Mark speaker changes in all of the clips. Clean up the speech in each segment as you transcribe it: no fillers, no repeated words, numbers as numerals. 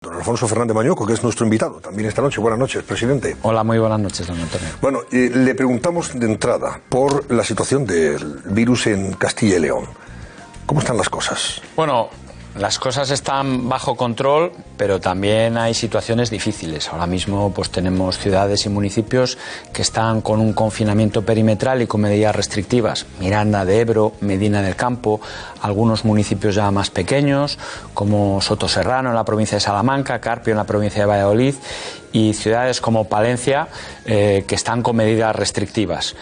Speaker 1: Don Alfonso Fernández Mañueco, que es nuestro invitado también esta noche. Buenas noches, presidente.
Speaker 2: Hola, muy buenas noches, don Antonio.
Speaker 1: Bueno, le preguntamos de entrada por la situación del virus en Castilla y León. ¿Cómo están las cosas?
Speaker 2: Bueno, las cosas están bajo control, pero también hay situaciones difíciles. Ahora mismo pues tenemos ciudades y municipios que están con un confinamiento perimetral y con medidas restrictivas. Miranda de Ebro, Medina del Campo, algunos municipios ya más pequeños, como Sotoserrano en la provincia de Salamanca, Carpio en la provincia de Valladolid, y ciudades como Palencia que están con medidas restrictivas.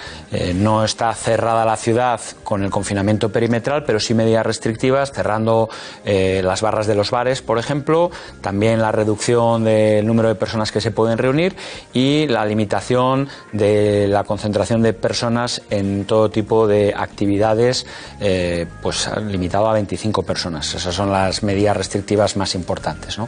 Speaker 2: No está cerrada la ciudad con el confinamiento perimetral, pero sí medidas restrictivas, cerrando las barras de los bares, por ejemplo, también la reducción del número de personas que se pueden reunir y la limitación de la concentración de personas en todo tipo de actividades, pues limitado a 25 personas. Esas son las medidas restrictivas más importantes, ¿no?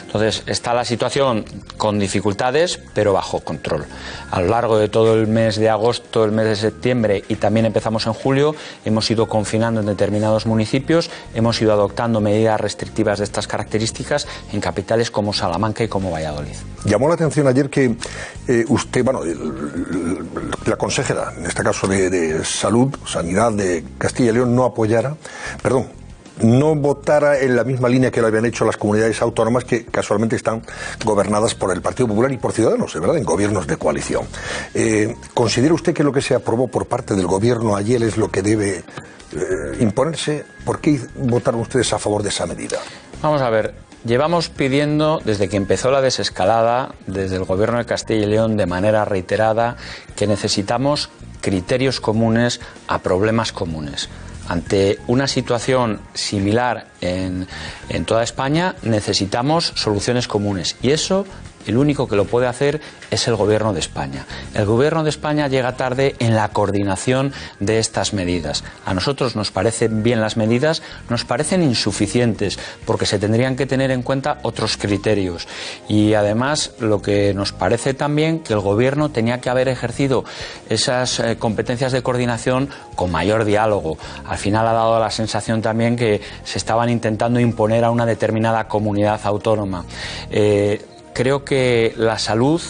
Speaker 2: Entonces, está la situación con dificultades, pero bajo control. A lo largo de todo el mes de agosto, el mes de septiembre y también empezamos en julio, hemos ido confinando en determinados municipios, hemos ido adoptando medidas restrictivas de estas características en capitales como Salamanca y como Valladolid.
Speaker 1: Llamó la atención ayer que usted, bueno, la consejera, en este caso de Salud, Sanidad de Castilla y León, no votara en la misma línea que lo habían hecho las comunidades autónomas que casualmente están gobernadas por el Partido Popular y por Ciudadanos, ¿verdad?, en gobiernos de coalición. ¿Considera usted que lo que se aprobó por parte del gobierno ayer es lo que debe imponerse? ¿Por qué votaron ustedes a favor de esa medida?
Speaker 2: Vamos a ver, llevamos pidiendo desde que empezó la desescalada, desde el gobierno de Castilla y León, de manera reiterada, que necesitamos criterios comunes a problemas comunes. Ante una situación similar en toda España, necesitamos soluciones comunes. Y eso, el único que lo puede hacer es el Gobierno de España. El Gobierno de España llega tarde en la coordinación de estas medidas. A nosotros nos parecen bien las medidas, nos parecen insuficientes, porque se tendrían que tener en cuenta otros criterios. Y además, lo que nos parece también que el Gobierno tenía que haber ejercido esas competencias de coordinación con mayor diálogo. Al final ha dado la sensación también que se estaban intentando imponer a una determinada comunidad autónoma. Creo que la salud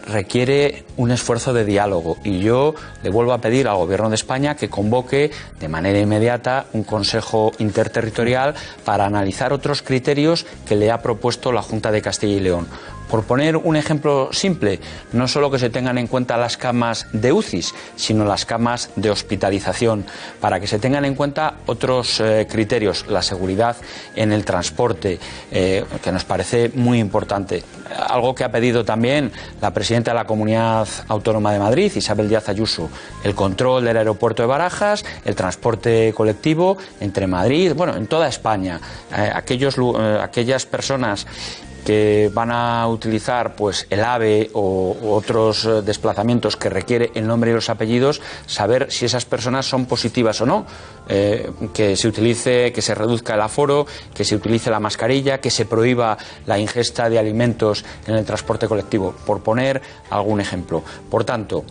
Speaker 2: requiere un esfuerzo de diálogo y yo le vuelvo a pedir al Gobierno de España que convoque de manera inmediata un Consejo Interterritorial para analizar otros criterios que le ha propuesto la Junta de Castilla y León. Por poner un ejemplo simple, no solo que se tengan en cuenta las camas de UCIs, sino las camas de hospitalización, para que se tengan en cuenta otros criterios, la seguridad en el transporte, que nos parece muy importante. Algo que ha pedido también la presidenta de la Comunidad Autónoma de Madrid, Isabel Díaz Ayuso, el control del aeropuerto de Barajas, el transporte colectivo entre Madrid, bueno, en toda España, aquellas personas que van a utilizar pues el AVE o otros desplazamientos que requiere el nombre y los apellidos, saber si esas personas son positivas o no, que se reduzca el aforo, que se utilice la mascarilla, que se prohíba la ingesta de alimentos en el transporte colectivo, por poner algún ejemplo. Por tanto,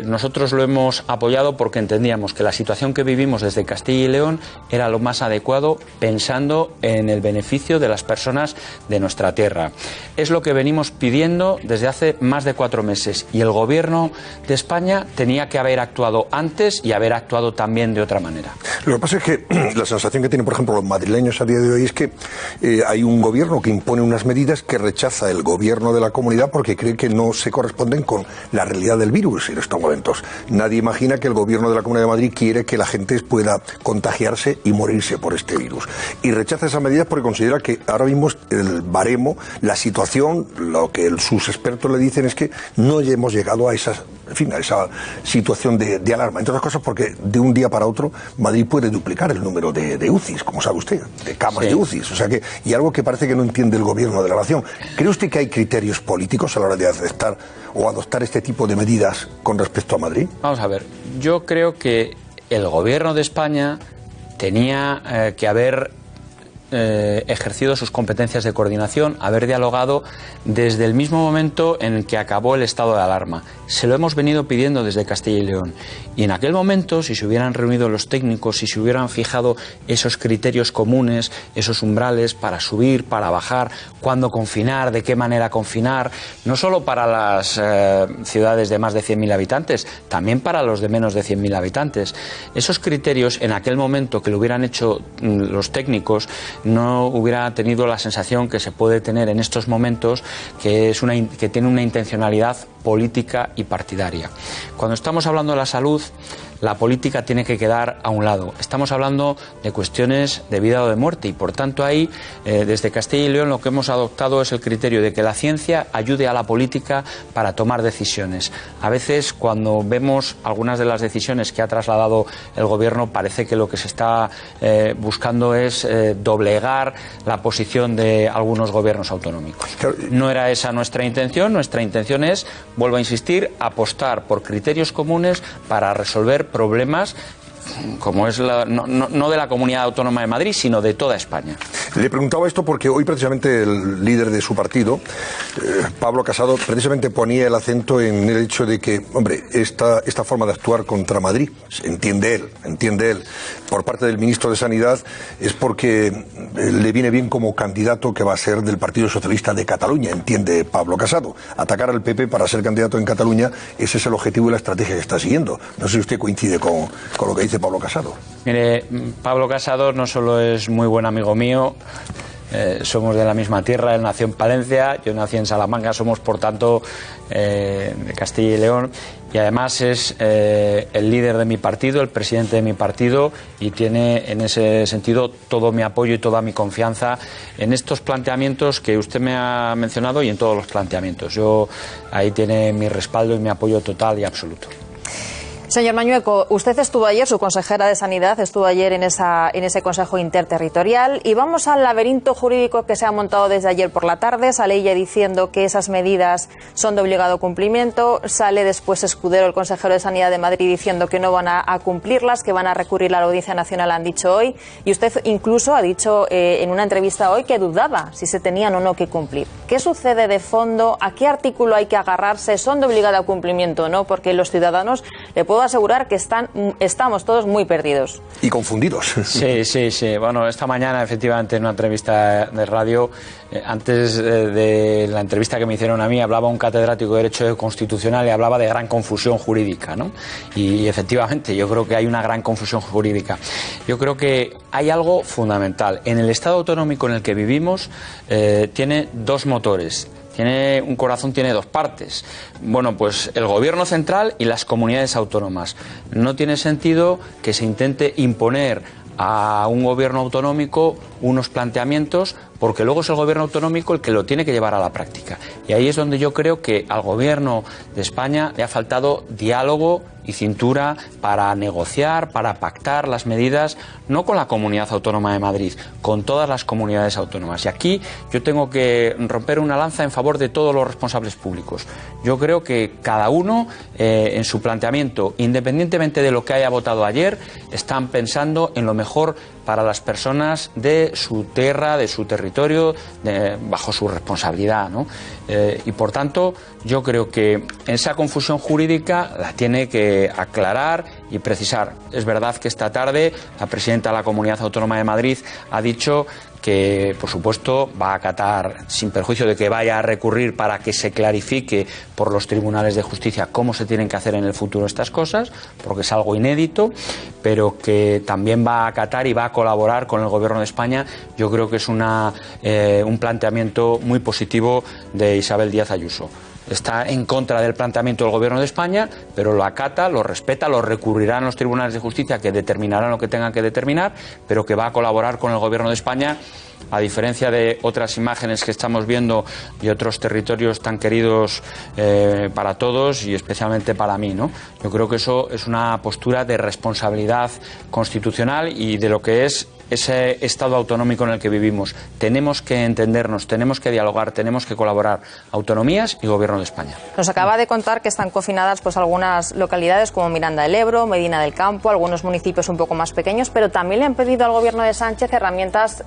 Speaker 2: nosotros lo hemos apoyado porque entendíamos que la situación que vivimos desde Castilla y León era lo más adecuado pensando en el beneficio de las personas de nuestra tierra. Es lo que venimos pidiendo desde hace más de 4 meses y el Gobierno de España tenía que haber actuado antes y haber actuado también de otra manera.
Speaker 1: Lo que pasa es que la sensación que tienen, por ejemplo, los madrileños a día de hoy es que hay un gobierno que impone unas medidas que rechaza el gobierno de la comunidad porque cree que no se corresponden con la realidad del virus en estos momentos. Nadie imagina que el gobierno de la Comunidad de Madrid quiere que la gente pueda contagiarse y morirse por este virus. Y rechaza esas medidas porque considera que ahora mismo el baremo, la situación, lo que sus expertos le dicen es que no hemos llegado a esa situación de alarma. Entre otras cosas porque de un día para otro Madrid puede duplicar el número de UCIs, como sabe usted, de camas de UCIs. O sea que, y algo que parece que no entiende el gobierno de la nación. ¿Cree usted que hay criterios políticos a la hora de aceptar o adoptar este tipo de medidas con respecto a Madrid?
Speaker 2: Vamos a ver, yo creo que el Gobierno de España tenía que haber ejercido sus competencias de coordinación, haber dialogado desde el mismo momento en que acabó el estado de alarma. Se lo hemos venido pidiendo desde Castilla y León. Y en aquel momento, si se hubieran reunido los técnicos, si se hubieran fijado esos criterios comunes, esos umbrales para subir, para bajar, cuándo confinar, de qué manera confinar, no solo para las ciudades de más de 100.000 habitantes, también para los de menos de 100.000 habitantes. Esos criterios, en aquel momento que lo hubieran hecho los técnicos, no hubiera tenido la sensación que se puede tener en estos momentos, que tiene una intencionalidad política y partidaria. Cuando estamos hablando de la salud, la política tiene que quedar a un lado. Estamos hablando de cuestiones de vida o de muerte y, por tanto, ahí, desde Castilla y León, lo que hemos adoptado es el criterio de que la ciencia ayude a la política para tomar decisiones. A veces, cuando vemos algunas de las decisiones que ha trasladado el Gobierno, parece que lo que se está buscando es doblegar la posición de algunos gobiernos autonómicos. No era esa nuestra intención. Nuestra intención es, vuelvo a insistir, apostar por criterios comunes para resolver problemas como es no de la Comunidad Autónoma de Madrid, sino de toda España.
Speaker 1: Le preguntaba esto porque hoy precisamente el líder de su partido, Pablo Casado, precisamente ponía el acento en el hecho de que, hombre, esta forma de actuar contra Madrid, entiende él, por parte del ministro de Sanidad, es porque le viene bien como candidato que va a ser del Partido Socialista de Cataluña, entiende Pablo Casado. Atacar al PP para ser candidato en Cataluña, ese es el objetivo y la estrategia que está siguiendo. No sé si usted coincide con lo que dice Pablo Casado.
Speaker 2: Mire, Pablo Casado no solo es muy buen amigo mío, somos de la misma tierra, él nació en Palencia, yo nací en Salamanca, somos por tanto de Castilla y León, y además es el líder de mi partido, el presidente de mi partido, y tiene en ese sentido todo mi apoyo y toda mi confianza en estos planteamientos que usted me ha mencionado y en todos los planteamientos. Ahí tiene mi respaldo y mi apoyo total y absoluto.
Speaker 3: Señor Mañueco, usted estuvo ayer, su consejera de Sanidad estuvo ayer en ese Consejo Interterritorial, y vamos al laberinto jurídico que se ha montado desde ayer por la tarde. Sale ella diciendo que esas medidas son de obligado cumplimiento, sale después Escudero, el consejero de Sanidad de Madrid, diciendo que no van a cumplirlas, que van a recurrir a la Audiencia Nacional, han dicho hoy, y usted incluso ha dicho en una entrevista hoy que dudaba si se tenían o no que cumplir. ¿Qué sucede de fondo? ¿A qué artículo hay que agarrarse? ¿Son de obligado cumplimiento o no? Porque los ciudadanos, le puedo asegurar que estamos todos muy perdidos.
Speaker 1: Y confundidos.
Speaker 2: Sí. Bueno, esta mañana, efectivamente, en una entrevista de radio, antes de la entrevista que me hicieron a mí, hablaba un catedrático de Derecho Constitucional y hablaba de gran confusión jurídica, ¿no? Y efectivamente, yo creo que hay una gran confusión jurídica. Yo creo que hay algo fundamental. En el Estado autonómico en el que vivimos, tiene dos motores. Un corazón tiene dos partes. Bueno, pues el gobierno central y las comunidades autónomas. No tiene sentido que se intente imponer a un gobierno autonómico unos planteamientos, porque luego es el gobierno autonómico el que lo tiene que llevar a la práctica. Y ahí es donde yo creo que al gobierno de España le ha faltado diálogo y cintura para negociar, para pactar las medidas, no con la Comunidad Autónoma de Madrid, con todas las comunidades autónomas. Y aquí yo tengo que romper una lanza en favor de todos los responsables públicos. Yo creo que cada uno, en su planteamiento, independientemente de lo que haya votado ayer, están pensando en lo mejor para las personas de su tierra, de su territorio, bajo su responsabilidad, ¿no? Y por tanto, yo creo que esa confusión jurídica la tiene que aclarar y precisar. Es verdad que esta tarde la presidenta de la Comunidad Autónoma de Madrid ha dicho que, por supuesto, va a acatar, sin perjuicio de que vaya a recurrir para que se clarifique por los tribunales de justicia cómo se tienen que hacer en el futuro estas cosas, porque es algo inédito, pero que también va a acatar y va a colaborar con el Gobierno de España. Yo creo que es un planteamiento muy positivo de Isabel Díaz Ayuso. Está en contra del planteamiento del Gobierno de España, pero lo acata, lo respeta, lo recurrirá en los tribunales de justicia, que determinarán lo que tengan que determinar, pero que va a colaborar con el Gobierno de España, a diferencia de otras imágenes que estamos viendo de otros territorios tan queridos para todos y especialmente para mí, ¿no? Yo creo que eso es una postura de responsabilidad constitucional y de lo que es ese Estado autonómico en el que vivimos. Tenemos que entendernos, tenemos que dialogar, tenemos que colaborar, autonomías y Gobierno de España.
Speaker 3: Nos acaba de contar que están confinadas pues algunas localidades como Miranda del Ebro, Medina del Campo, algunos municipios un poco más pequeños, pero también le han pedido al Gobierno de Sánchez herramientas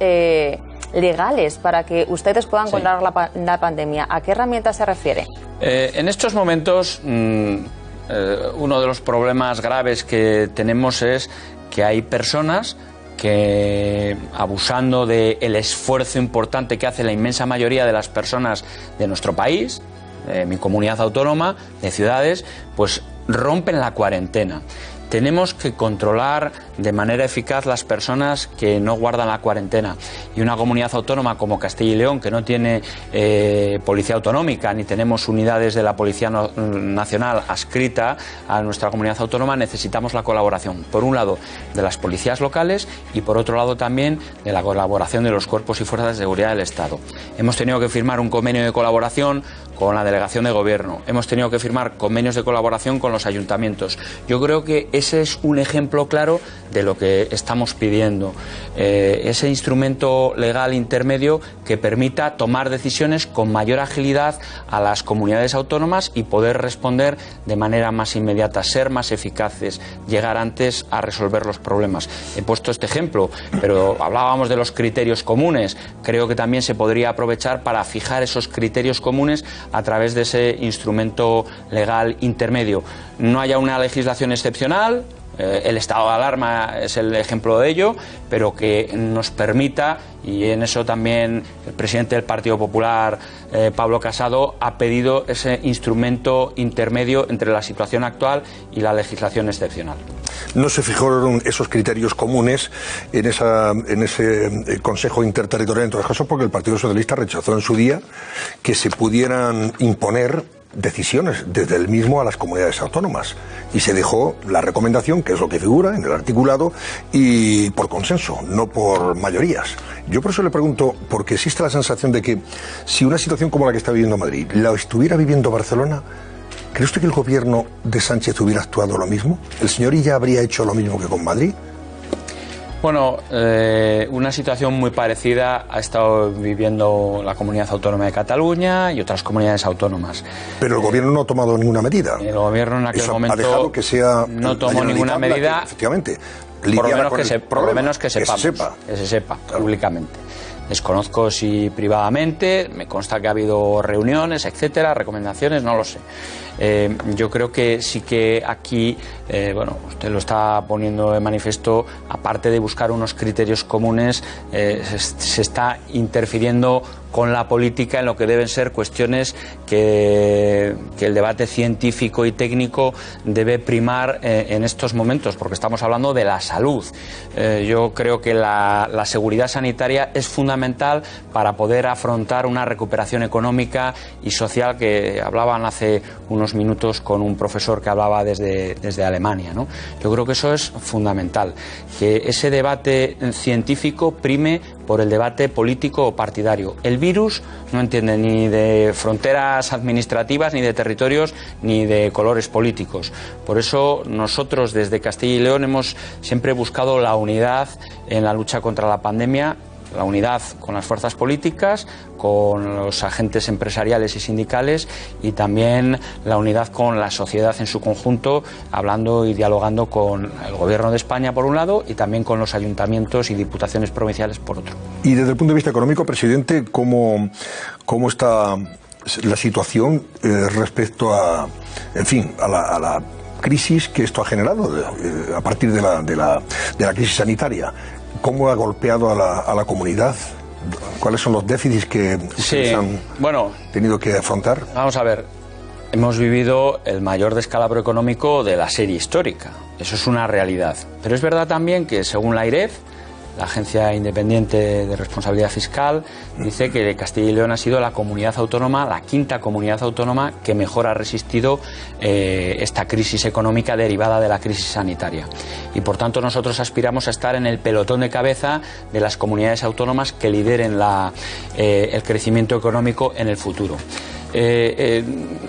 Speaker 3: legales para que ustedes puedan controlar la pandemia. ¿A qué herramientas se refiere?
Speaker 2: En estos momentos, uno de los problemas graves que tenemos es que hay personas que, abusando del esfuerzo importante que hace la inmensa mayoría de las personas de nuestro país, de mi comunidad autónoma, de ciudades, pues rompen la cuarentena. Tenemos que controlar de manera eficaz las personas que no guardan la cuarentena. Y una comunidad autónoma como Castilla y León, que no tiene policía autonómica, ni tenemos unidades de la Policía Nacional adscrita a nuestra comunidad autónoma, necesitamos la colaboración, por un lado, de las policías locales y por otro lado también de la colaboración de los cuerpos y fuerzas de seguridad del Estado. Hemos tenido que firmar un convenio de colaboración con la delegación de gobierno, hemos tenido que firmar convenios de colaboración con los ayuntamientos. Yo creo que ese es un ejemplo claro de lo que estamos pidiendo, ese instrumento legal intermedio que permita tomar decisiones con mayor agilidad a las comunidades autónomas y poder responder de manera más inmediata, ser más eficaces, llegar antes a resolver los problemas. He puesto este ejemplo, pero hablábamos de los criterios comunes. Creo que también se podría aprovechar para fijar esos criterios comunes a través de ese instrumento legal intermedio. No haya una legislación excepcional, el estado de alarma es el ejemplo de ello, pero que nos permita, y en eso también el presidente del Partido Popular, Pablo Casado, ha pedido ese instrumento intermedio entre la situación actual y la legislación excepcional.
Speaker 1: No se fijaron esos criterios comunes en ese Consejo Interterritorial, en todos los casos, porque el Partido Socialista rechazó en su día que se pudieran imponer decisiones desde el mismo a las comunidades autónomas, y se dejó la recomendación, que es lo que figura en el articulado, y por consenso, no por mayorías. Yo por eso le pregunto, porque existe la sensación de que si una situación como la que está viviendo Madrid la estuviera viviendo Barcelona, ¿cree usted que el gobierno de Sánchez hubiera actuado lo mismo? ¿El señor Illa habría hecho lo mismo que con Madrid?
Speaker 2: Bueno, una situación muy parecida ha estado viviendo la Comunidad Autónoma de Cataluña y otras comunidades autónomas.
Speaker 1: Pero el gobierno no ha tomado ninguna medida.
Speaker 2: El gobierno en aquel momento
Speaker 1: ha dejado que sea
Speaker 2: no tomó ninguna medida,
Speaker 1: efectivamente,
Speaker 2: por lo menos que sepamos, que se sepa claro, públicamente. Desconozco si privadamente, me consta que ha habido reuniones, etcétera, recomendaciones, no lo sé. Yo creo que sí que aquí, bueno, usted lo está poniendo de manifiesto, aparte de buscar unos criterios comunes, se está interfiriendo con la política en lo que deben ser cuestiones que el debate científico y técnico debe primar en estos momentos, porque estamos hablando de la salud. Yo creo que la seguridad sanitaria es fundamental para poder afrontar una recuperación económica y social, que hablaban hace unos minutos con un profesor que hablaba desde Alemania, ¿no? Yo creo que eso es fundamental, que ese debate científico prime por el debate político o partidario. El virus no entiende ni de fronteras administrativas, ni de territorios, ni de colores políticos. Por eso nosotros desde Castilla y León hemos siempre buscado la unidad en la lucha contra la pandemia, la unidad con las fuerzas políticas, con los agentes empresariales y sindicales, y también la unidad con la sociedad en su conjunto, hablando y dialogando con el Gobierno de España por un lado y también con los ayuntamientos y diputaciones provinciales por otro.
Speaker 1: Y desde el punto de vista económico, presidente, ¿cómo está la situación respecto a, en fin, a la crisis que esto ha generado a partir de la crisis sanitaria? ¿Cómo ha golpeado a la comunidad? ¿Cuáles son los déficits que se han tenido que afrontar?
Speaker 2: Vamos a ver, hemos vivido el mayor descalabro económico de la serie histórica. Eso es una realidad. Pero es verdad también que, según la AIREF, la Agencia Independiente de Responsabilidad Fiscal, dice que Castilla y León ha sido la comunidad autónoma, la quinta comunidad autónoma que mejor ha resistido esta crisis económica derivada de la crisis sanitaria. Y por tanto nosotros aspiramos a estar en el pelotón de cabeza de las comunidades autónomas que lideren el crecimiento económico en el futuro.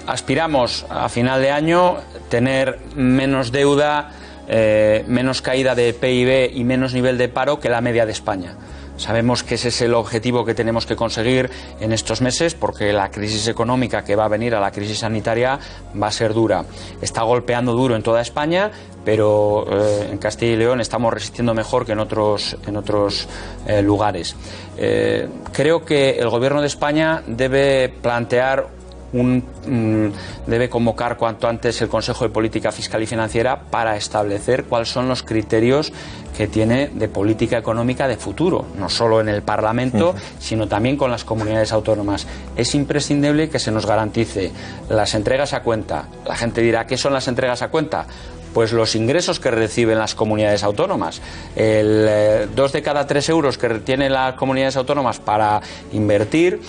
Speaker 2: Aspiramos a final de año tener menos deuda menos caída de PIB y menos nivel de paro que la media de España. Sabemos que ese es el objetivo que tenemos que conseguir en estos meses, porque la crisis económica que va a venir a la crisis sanitaria va a ser dura. Está golpeando duro en toda España, pero en Castilla y León estamos resistiendo mejor que en otros lugares. Creo que el Gobierno de España debe plantear debe convocar cuanto antes el Consejo de Política Fiscal y Financiera para establecer cuáles son los criterios que tiene de política económica de futuro, no solo en el Parlamento, sino también con las comunidades autónomas. Es imprescindible que se nos garantice las entregas a cuenta. La gente dirá, ¿qué son las entregas a cuenta? Pues los ingresos que reciben las comunidades autónomas. 2 de cada 3 euros que tienen las comunidades autónomas para invertir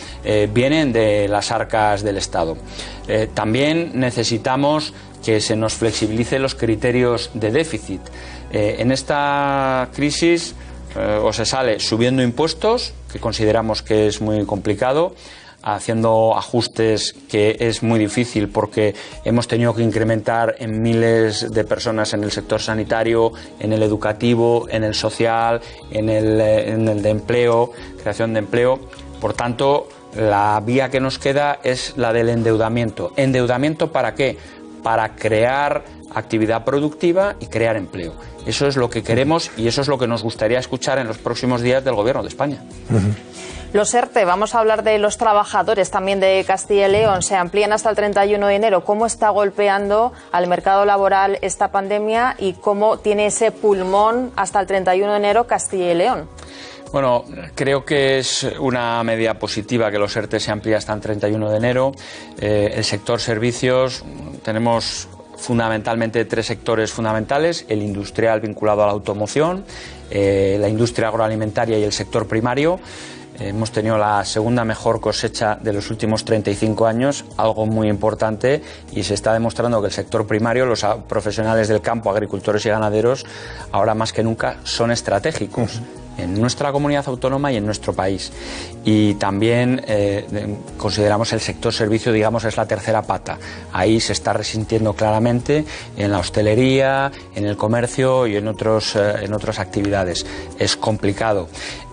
Speaker 2: vienen de las arcas del Estado. También necesitamos que se nos flexibilicen los criterios de déficit. En esta crisis o se sale subiendo impuestos, que consideramos que es muy complicado, haciendo ajustes que es muy difícil porque hemos tenido que incrementar en miles de personas en el sector sanitario, en el educativo, en el social, en el de empleo, creación de empleo. Por tanto, la vía que nos queda es la del endeudamiento. ¿Endeudamiento para qué? Para crear actividad productiva y crear empleo. Eso es lo que queremos y eso es lo que nos gustaría escuchar en los próximos días del Gobierno de España.
Speaker 3: Los ERTE, vamos a hablar de los trabajadores también de Castilla y León, se amplían hasta el 31 de enero. ¿Cómo está golpeando al mercado laboral esta pandemia y cómo tiene ese pulmón hasta el 31 de enero Castilla y León?
Speaker 2: Bueno, creo que es una medida positiva que los ERTE se amplíen hasta el 31 de enero. El sector servicios, tenemos fundamentalmente 3 sectores fundamentales: el industrial vinculado a la automoción, la industria agroalimentaria y el sector primario. Hemos tenido la segunda mejor cosecha de los últimos 35 años, algo muy importante, y se está demostrando que el sector primario, los profesionales del campo, agricultores y ganaderos, ahora más que nunca son estratégicos en nuestra comunidad autónoma y en nuestro país. Y también consideramos el sector servicio, digamos, es la tercera pata. Ahí se está resintiendo claramente en la hostelería, en el comercio y en otras actividades. Es complicado.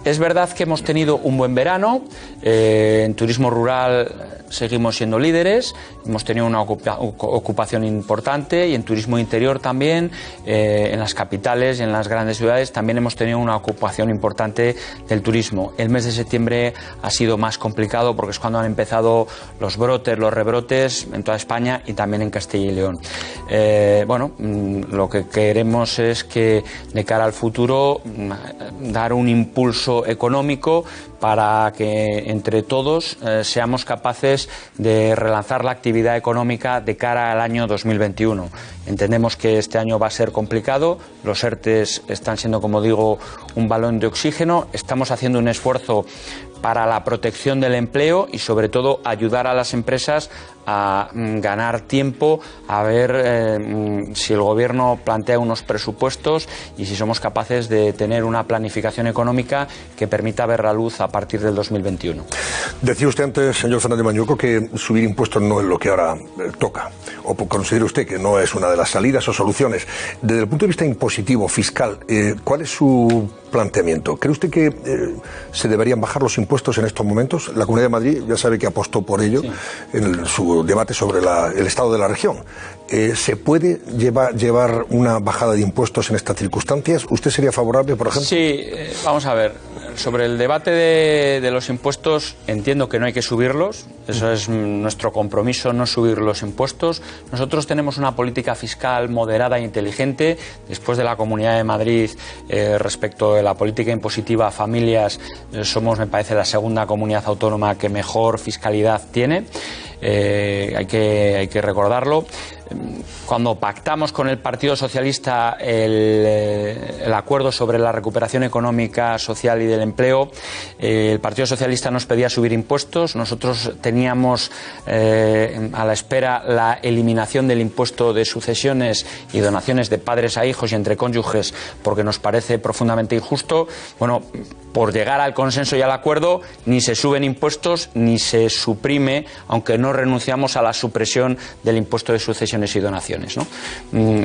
Speaker 2: Es verdad que hemos tenido un buen verano, en turismo rural seguimos siendo líderes, hemos tenido una ocupación importante, y en turismo interior también, en las capitales y en las grandes ciudades también hemos tenido una ocupación importante del turismo. El mes de septiembre ha sido más complicado porque es cuando han empezado los brotes, los rebrotes en toda España y también en Castilla y León. Lo que queremos es que de cara al futuro dar un impulso económico para que entre todos seamos capaces de relanzar la actividad económica de cara al año 2021. Entendemos que este año va a ser complicado, los ERTEs están siendo, como digo, un balón de oxígeno, estamos haciendo un esfuerzo para la protección del empleo y sobre todo ayudar a las empresas a ganar tiempo, a ver si el Gobierno plantea unos presupuestos y si somos capaces de tener una planificación económica que permita ver la luz a partir del 2021.
Speaker 1: Decía usted antes, señor Fernández Mañueco, que subir impuestos no es lo que ahora toca, o considera usted que no es una de las salidas o soluciones. Desde el punto de vista impositivo, fiscal, ¿cuál es su planteamiento? ¿Cree usted que se deberían bajar los impuestos en estos momentos? La Comunidad de Madrid ya sabe que apostó por ello en su debate sobre el estado de la región. ¿Se puede llevar una bajada de impuestos en estas circunstancias? ¿Usted sería favorable, por ejemplo?
Speaker 2: Sí, vamos a ver. Sobre el debate de los impuestos, entiendo que no hay que subirlos. Eso es nuestro compromiso, no subir los impuestos. Nosotros tenemos una política fiscal moderada e inteligente. Después de la Comunidad de Madrid, respecto de la política impositiva a familias, somos, me parece, la segunda comunidad autónoma que mejor fiscalidad tiene. Hay que recordarlo. Cuando pactamos con el Partido Socialista el acuerdo sobre la recuperación económica, social y del empleo, el Partido Socialista nos pedía subir impuestos. Nosotros teníamos a la espera la eliminación del impuesto de sucesiones y donaciones de padres a hijos y entre cónyuges, porque nos parece profundamente injusto. Bueno, por llegar al consenso y al acuerdo, ni se suben impuestos ni se suprime, aunque no renunciamos a la supresión del impuesto de sucesiones comisiones y donaciones, ¿no?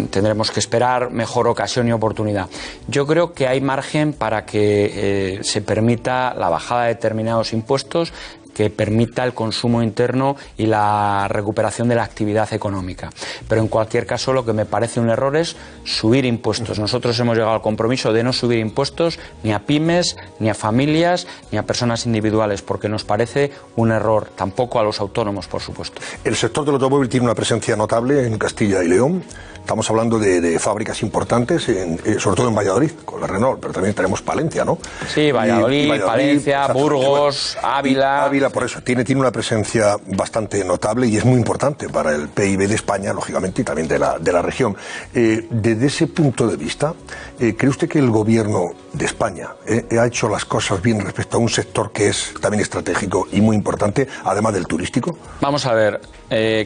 Speaker 2: Tendremos que esperar mejor ocasión y oportunidad. Yo creo que hay margen para que se permita la bajada de determinados impuestos, que permita el consumo interno y la recuperación de la actividad económica. Pero en cualquier caso, lo que me parece un error es subir impuestos. Nosotros hemos llegado al compromiso de no subir impuestos ni a pymes, ni a familias, ni a personas individuales, porque nos parece un error, tampoco a los autónomos, por supuesto.
Speaker 1: El sector del automóvil tiene una presencia notable en Castilla y León. Estamos hablando de fábricas importantes, sobre todo en Valladolid, con la Renault, pero también tenemos Palencia, ¿no?
Speaker 2: Sí, Valladolid, Palencia, Burgos, Ávila.
Speaker 1: Ávila, por eso, tiene una presencia bastante notable y es muy importante para el PIB de España, lógicamente, y también de la región. Desde ese punto de vista, ¿cree usted que el gobierno de España ha hecho las cosas bien respecto a un sector que es también estratégico y muy importante, además del turístico?
Speaker 2: Vamos a ver,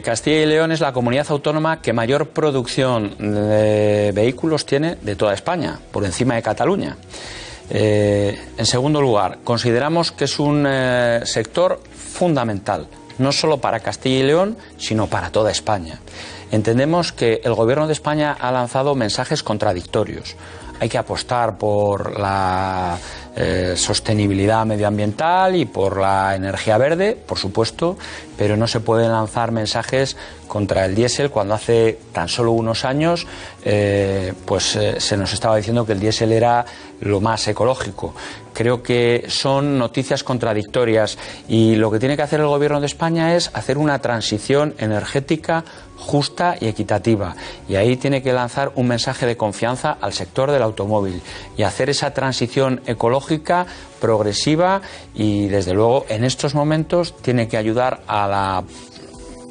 Speaker 2: Castilla y León es la comunidad autónoma que mayor producción de vehículos tiene de toda España, por encima de Cataluña. En segundo lugar, consideramos que es un sector fundamental, no solo para Castilla y León, sino para toda España. Entendemos que el Gobierno de España ha lanzado mensajes contradictorios. Hay que apostar por la sostenibilidad medioambiental y por la energía verde, por supuesto, pero no se pueden lanzar mensajes contra el diésel cuando hace tan solo unos años se nos estaba diciendo que el diésel era lo más ecológico. Creo que son noticias contradictorias y lo que tiene que hacer el Gobierno de España es hacer una transición energética justa y equitativa, y ahí tiene que lanzar un mensaje de confianza al sector del automóvil y hacer esa transición ecológica progresiva, y desde luego en estos momentos tiene que ayudar a la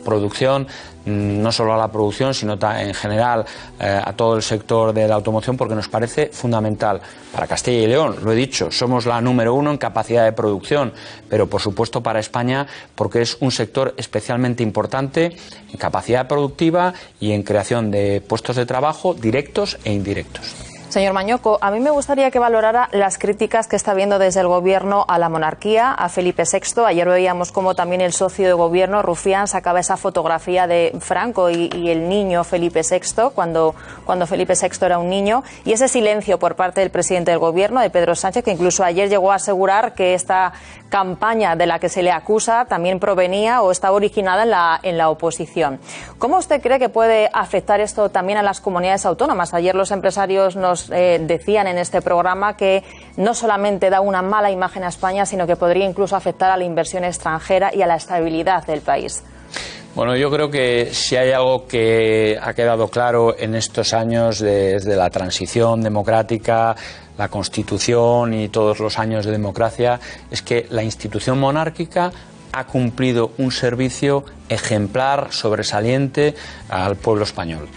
Speaker 2: producción, no solo a la producción, sino en general a todo el sector de la automoción, porque nos parece fundamental para Castilla y León. Lo he dicho, somos la número 1 en capacidad de producción, pero por supuesto para España, porque es un sector especialmente importante en capacidad productiva y en creación de puestos de trabajo directos e indirectos.
Speaker 3: Señor Mañueco, a mí me gustaría que valorara las críticas que está habiendo desde el Gobierno a la monarquía, a Felipe VI. Ayer veíamos cómo también el socio de Gobierno, Rufián, sacaba esa fotografía de Franco y el niño Felipe VI, cuando Felipe VI era un niño, y ese silencio por parte del presidente del Gobierno, de Pedro Sánchez, que incluso ayer llegó a asegurar que esta campaña de la que se le acusa también provenía o estaba originada en la oposición. ¿Cómo usted cree que puede afectar esto también a las comunidades autónomas? Ayer los empresarios nos decían en este programa que no solamente da una mala imagen a España, sino que podría incluso afectar a la inversión extranjera y a la estabilidad del país.
Speaker 2: Bueno, yo creo que si hay algo que ha quedado claro en estos años desde la transición democrática, la Constitución y todos los años de democracia, es que la institución monárquica ha cumplido un servicio ejemplar, sobresaliente al pueblo español.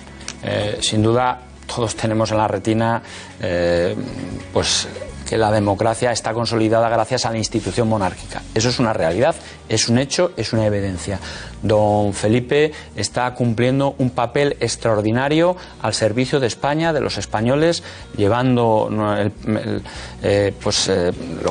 Speaker 2: Sin duda, todos tenemos en la retina que la democracia está consolidada gracias a la institución monárquica. Eso es una realidad, es un hecho, es una evidencia. Don Felipe está cumpliendo un papel extraordinario al servicio de España, de los españoles, llevando lo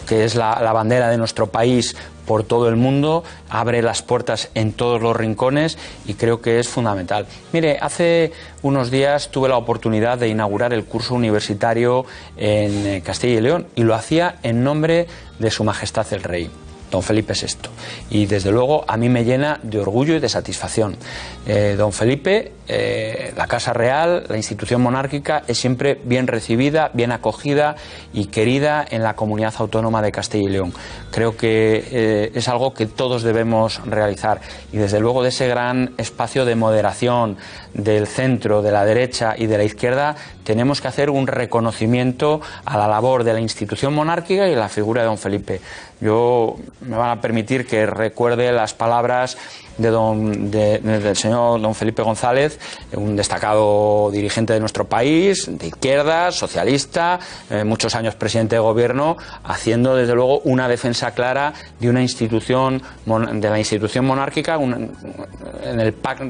Speaker 2: que es la bandera de nuestro país por todo el mundo, abre las puertas en todos los rincones y creo que es fundamental. Mire, hace unos días tuve la oportunidad de inaugurar el curso universitario en Castilla y León y lo hacía en nombre de Su Majestad el Rey, don Felipe VI. Y desde luego a mí me llena de orgullo y de satisfacción. Don Felipe, la Casa Real, la institución monárquica, es siempre bien recibida, bien acogida y querida en la comunidad autónoma de Castilla y León. Creo que es algo que todos debemos realizar. Y desde luego de ese gran espacio de moderación del centro, de la derecha y de la izquierda, tenemos que hacer un reconocimiento a la labor de la institución monárquica y a la figura de don Felipe. Me van a permitir que recuerde las palabras del señor don Felipe González, un destacado dirigente de nuestro país, de izquierda, socialista, muchos años presidente de gobierno, haciendo desde luego una defensa clara de una institución, de la institución monárquica,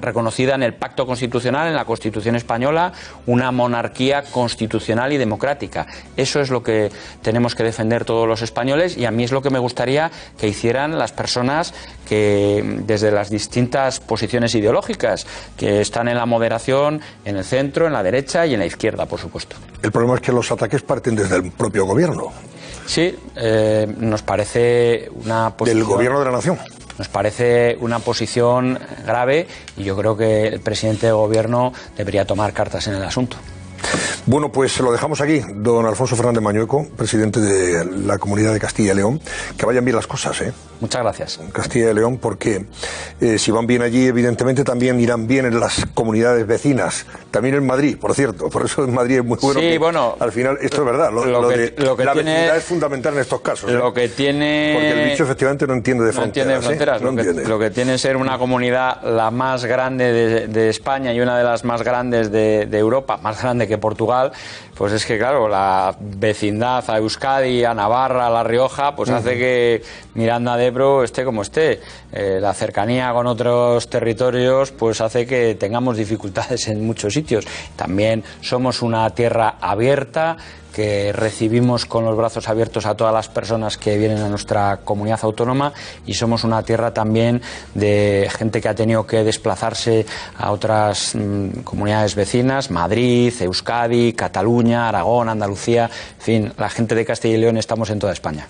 Speaker 2: reconocida en el Pacto Constitucional, en la Constitución española, una monarquía constitucional y democrática. Eso es lo que tenemos que defender todos los españoles, y a mí es lo que me gustaría que hicieran las personas que desde las distintas posiciones ideológicas, que están en la moderación, en el centro, en la derecha y en la izquierda, por supuesto.
Speaker 1: El problema es que los ataques parten desde el propio gobierno.
Speaker 2: Sí, nos parece una posición...
Speaker 1: Del gobierno de la nación.
Speaker 2: Nos parece una posición grave, y yo creo que el presidente de gobierno debería tomar cartas en el asunto.
Speaker 1: Bueno, pues lo dejamos aquí. Don Alfonso Fernández Mañueco, presidente de la Comunidad de Castilla y León. Que vayan bien las cosas, ¿eh?
Speaker 2: Muchas gracias.
Speaker 1: En Castilla y León, porque si van bien allí, evidentemente también irán bien en las comunidades vecinas. También en Madrid, por cierto. Por eso en Madrid es muy bueno.
Speaker 2: Sí, bueno.
Speaker 1: Al final, esto es verdad. La vecindad es fundamental en estos casos.
Speaker 2: Lo que tiene...
Speaker 1: Porque el bicho efectivamente no entiende de fronteras.
Speaker 2: No entiende fronteras. Lo que tiene ser una comunidad la más grande de España y una de las más grandes de Europa, más grande que Portugal, pues es que, claro, la vecindad a Euskadi, a Navarra, a La Rioja, pues hace que Miranda de Ebro esté como esté. La cercanía con otros territorios pues hace que tengamos dificultades en muchos sitios. También somos una tierra abierta, que recibimos con los brazos abiertos a todas las personas que vienen a nuestra comunidad autónoma, y somos una tierra también de gente que ha tenido que desplazarse a otras comunidades vecinas, Madrid, Euskadi, Cataluña, Aragón, Andalucía, en fin, la gente de Castilla y León estamos en toda España.